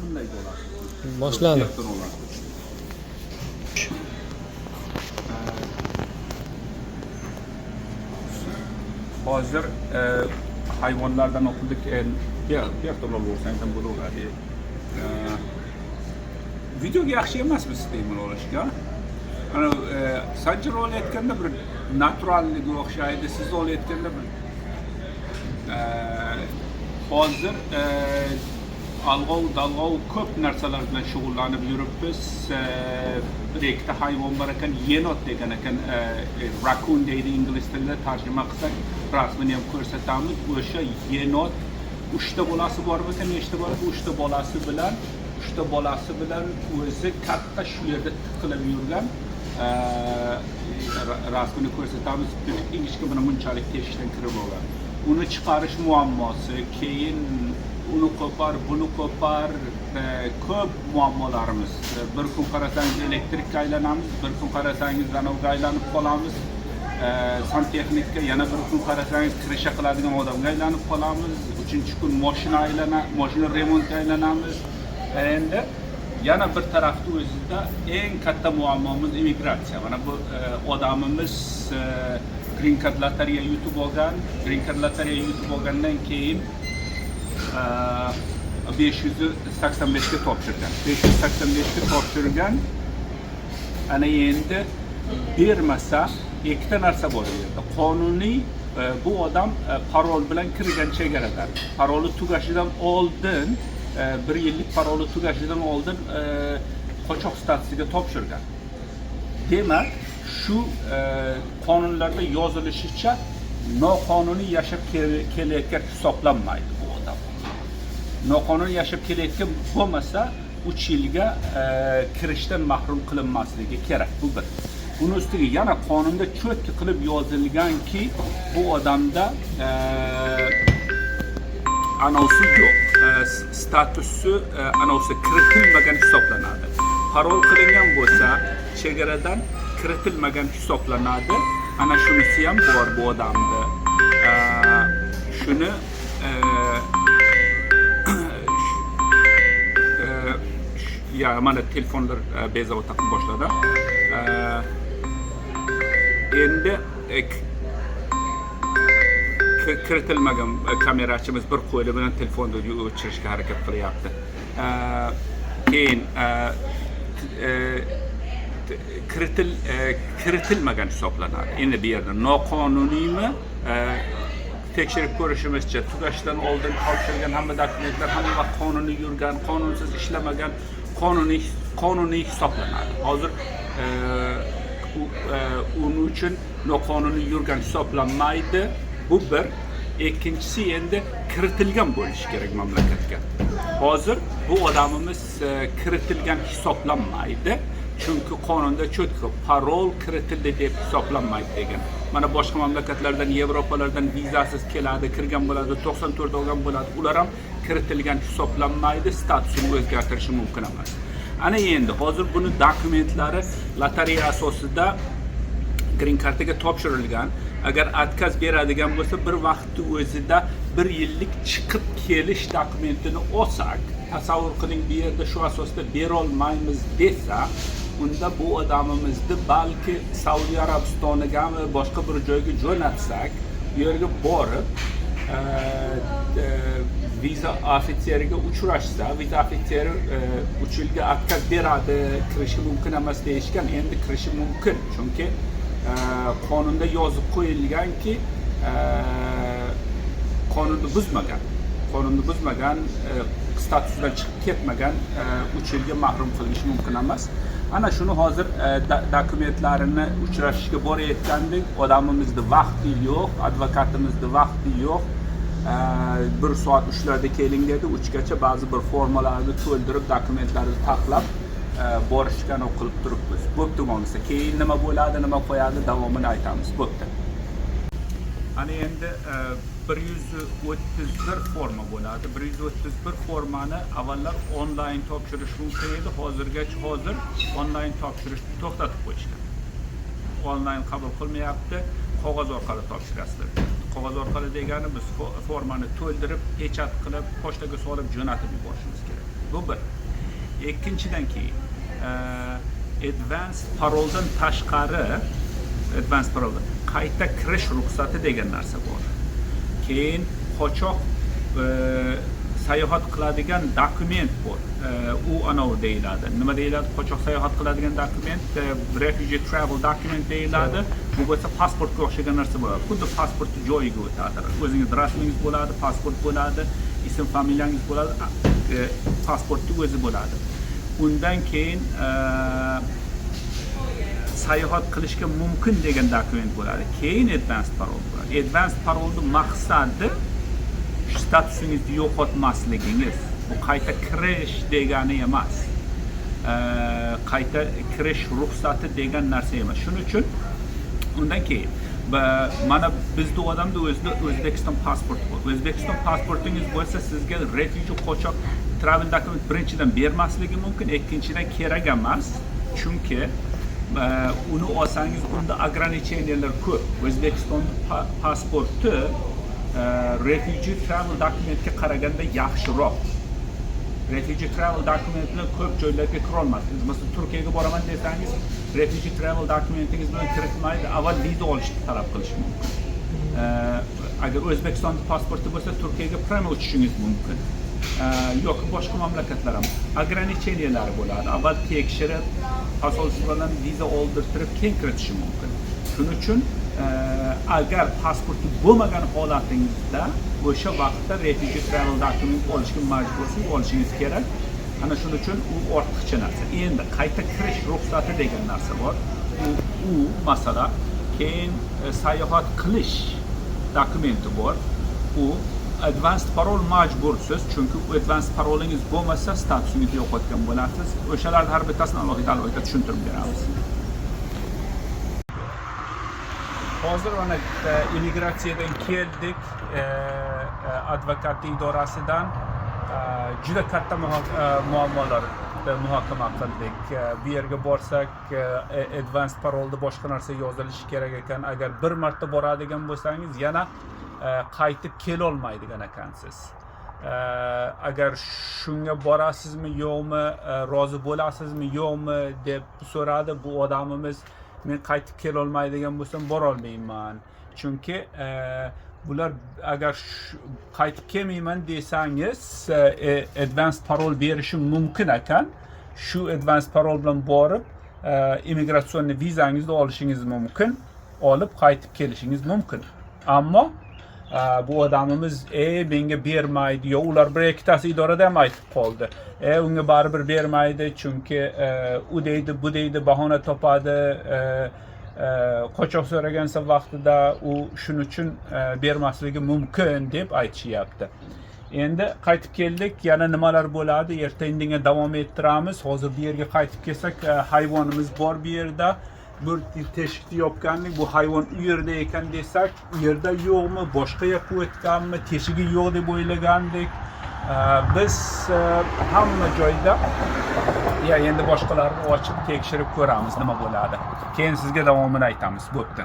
bunday bo'ladi. Boshlandi. Hozir hayvonlardan o'qildik, beqtol bo'lsang ham bo'laveradi. Videoga yaxshi emasmi sistema olishga? Ana Sajjir olayotganda bir naturalligiga o'xshaydi, siz olayotganda bir hozir alg'ov ko'p narsalar bilan shug'ullanib yuribmiz. Bir ikkita hayvon bor ekan, yenot degan ekan, raccoon deydi ingliz tilida, tarjima qilsak rasmini ham ko'rsatamiz. O'sha yenot 3 ta bolasi bor ekan, nechta bor? 3 ta bolasi bilan o'zi katta shu yerda tiqilib yurgan. Rasmini ko'rsatamiz. Ingichka buni bunchalik teshikdan kirib olgan. Uni chiqarish muammosi, keyin uni qo'par, buni qo'par, ko'p muammolarimiz. Bir kun qarasangiz elektrikka aylanamiz, bir kun qarasangiz zanovga aylanib qolamiz. Santexnikka, yana bir kun qarasangiz kirisha qiladigan odamga aylanib qolamiz. 3-kun mashina remontga aylanamiz. Endi yana bir tarafda o'zida eng katta muammomiz immigratsiya. Mana bu odamimiz Green Card lotereya yutib olgan. Green Card lotereya yutib olgandan keyin 585 ga topshirgan. 585 ga topshirgan. Ana endi bermasa ikkita narsa bor yerda. Qonuniy bu odam parol bilan kirgan chegaradan. Paroli tugashidan oldin 1 yillik paroli tugashidan oldin qochoq statusiga topshirgan. Demak, shu qonunlarda yozilishicha noqonuniy yashab kelayotgan hisoblanmaydi bu odam. Noqonuniy yashab kelayotgan bo'lmasa 3 yilga kirishdan mahrum qilinmasligi kerak. Bu bir. Buni ustiga yana qonunda cho'tki qilib yozilganki, bu odamda anavsi yo'q. Statusi anavsi kiritilmagan hisoblanadi. Parol qilingan bo'lsa, chegaradan kiritilmagan hisoblanadi. Ana shunisi ham bor bu odamda. Shuni ya mana telefonlar bezovta taqib boshladi. Endi kiritilmagan kamerachimiz bir qo'li bilan telefonni o'chirishga harakat qilyapti. Keyin kiritilmagan hisoblanadi. Endi bu yerda noqonuniymi? Tekshirib ko'rishimizcha tugashidan oldin topshirgan hamma dokumentlar hamma vaqt qonuniy yurgan, qonunsiz ishlamagan, qonuniy hisoblanadi. Hozir uning uchun noqonuniy yurgan hisoblanmaydi. Bu bir. Ikkinchisi endi kiritilgan bo'lishi kerak mamlakatga. Hozir bu odamimiz kiritilgan hisoblanmaydi. Chunki qonunda cho'tki parol kiritildi deb hisoblanmaydi degan. Mana boshqa mamlakatlardan, Yevropalardan vizasiz keladi, kirgan bo'ladi, 94 olgan bo'ladi. Ular ham kiritilgan hisoblanmaydi, statusini o'zgartirishi mumkin emas. Ana endi hozir buni dokumentlari lotereya asosida Green Cardga topshirilgan. Agar atkaz beradigan bo'lsa, bir vaqtda o'zida 1 yillik chiqib kelish dokumentini olsak, tasavvur qiling, bu yerda shu asosda bera olmaymiz desa, unda bu odamimizni balki Saudiya Arabistonigami boshqa bir joyga jo'natsak, bu yerga borib viza ofitseriga uchrashsa, viza ofitseri 3 yilga atkaz beradi, kirishi mumkin emas deyishgan. Endi kirishi mumkin, chunki qonunda yozib qo'yilganki, qonunni buzmagan, statusdan chiqib ketmagan 3 yilga mahrum qilinishi mumkin emas. Ana shuni hozir dokumentlarini uchrashishga borayotgandik. Odamimizda vaqti yo'q, advokatimizda vaqti yo'q. 1 soat 3larda keling dedi, 3gacha ba'zi bir formalarni to'ldirib, dokumentlarni taxlab borishgan qilib turibmiz. Bo'pti bo'lmasa, keyin nima bo'ladi, nima qo'yadi, davomini aytamiz. Bo'pti. Ana endi 131 forma bo'ladi. 131 formani avvallar onlayn topshirish mumkin edi. Hozir onlayn topshirishni to'xtatib qo'yishgan. Onlayn qabul qilmayapti, qog'oz orqali topshirasizlar. Qog'oz orqali degani biz formani to'ldirib, pechat qilib, pochtaga solib jo'natib yuborishimiz kerak. Bu bir. Ikkinchidan keyin advanced paroldan tashqari advanced paroldan qayta kirish ruxsati degan narsa bor. Keyin qochoq sayohat qiladigan dokument bor. U anavi deyiladi. Nima deyiladi? Qochoq sayohat qiladigan dokument refugee travel document deyiladi. Bu bo'lsa pasportga o'xshagan narsa bo'ladi. Xuddi pasportni joyiga o'tadi. O'zingiz rasmingiz bo'ladi, pasport bo'ladi, ism familiyangiz bo'ladi, pasportni o'zi bo'ladi. Undan keyin sayohat qilishga mumkin degan dokument bo'ladi. Keyin advanced parol bo'ladi. Advanced parolning maqsadi statusingizni yo'qotmasligingiz. Bu qayta kirish degani emas. Qayta kirish ruxsati degan narsa emas. Shuning uchun undan keyin mana bizda odamda o'zida O'zbekiston pasporti bor. O'zbekiston pasportingiz bo'lsa sizga refugee qochoq travel document birinchidan bermasligi mumkin, ikkinchidan kerak emas. Chunki uni olsangiz unda ограничениялар ko'p. O'zbekiston pasporti refugee travel documentga qaraganda yaxshiroq. Refugee travel document bilan ko'p joylarga kira olmaysiz. Masalan, Turkiyaga boraman desangiz, refugee travel dokumentingiz bilan kiritmaydi, avval viza olishni talab qilish mumkin. Agar O'zbekiston pasporti bo'lsa, Turkiyaga prama uchishingiz mumkin. Yoki boshqa mamlakatlar ham ограничениялari bo'ladi. Avval tekshirib, asossiz bilan viza oldirtirib, keyin kiritishi mumkin. Shuning uchun agar pasporti bo'lmagan holatingizda o'sha vaqtda refugee travel document olishga majbursiz, olishingiz kerak. Ana shuning uchun u ortiqcha narsa. Endi qayta kirish ruxsati degan narsa bor. U masalan, keyin sayohat qilish dokumenti bor. U advanced parol majbursiz, chunki advanced parolingiz bo'lmasa statusingizni yo'qotgan bo'lasiz. O'shalarni har bittasini alohida tushuntirib beramiz. Hozir mana immigratsiyadan keldik, advokat idorasidan juda katta muammolar muhokama qildik. Bu yerga borsak, advanced parolda boshqa narsa yozilishi kerak ekan. Agar bir marta boradigan bo'lsangiz, yana qaytib kela olmaydigan ekansiz. Agar shunga borasizmi yo'qmi, rozi bo'lasizmi yo'qmi deb so'radi bu odamimiz. Men qaytib kela olmaydigan bo'lsam bora olmayman. Chunki bular agar qaytib kelmayman desangiz, advanced parol berishi mumkin ekan. Shu advanced parol bilan borib, immigratsiyon vizangizni olishingiz mumkin, olib qaytib kelishingiz mumkin. Ammo bu odamimiz menga bermaydi, yo ular bir ikkitasi idorada ham aytib qoldi. Unga baribir bermaydi, chunki u deydi, bu deydi, bahona topadi. Qochoq so'ragansa vaqtida u shuning uchun bermasligi mumkin deb aytishyapti. Endi qaytib keldik, yana nimalar bo'ladi? Erta-indinga davom ettiramiz. Hozir bu yerga qaytib kelsak, hayvonimiz bor bu yerda. Bir teshikni yopganlik, bu hayvon u yerda ekan desak, u yerda yo'qmi, boshqa yoqqa o'tganmi, teshigi yo'q deb o'ylagandik. Biz hamma joyda endi boshqalarni ochib tekshirib ko'ramiz nima bo'ladi. Keyin sizga davomini aytamiz. Bo'pti.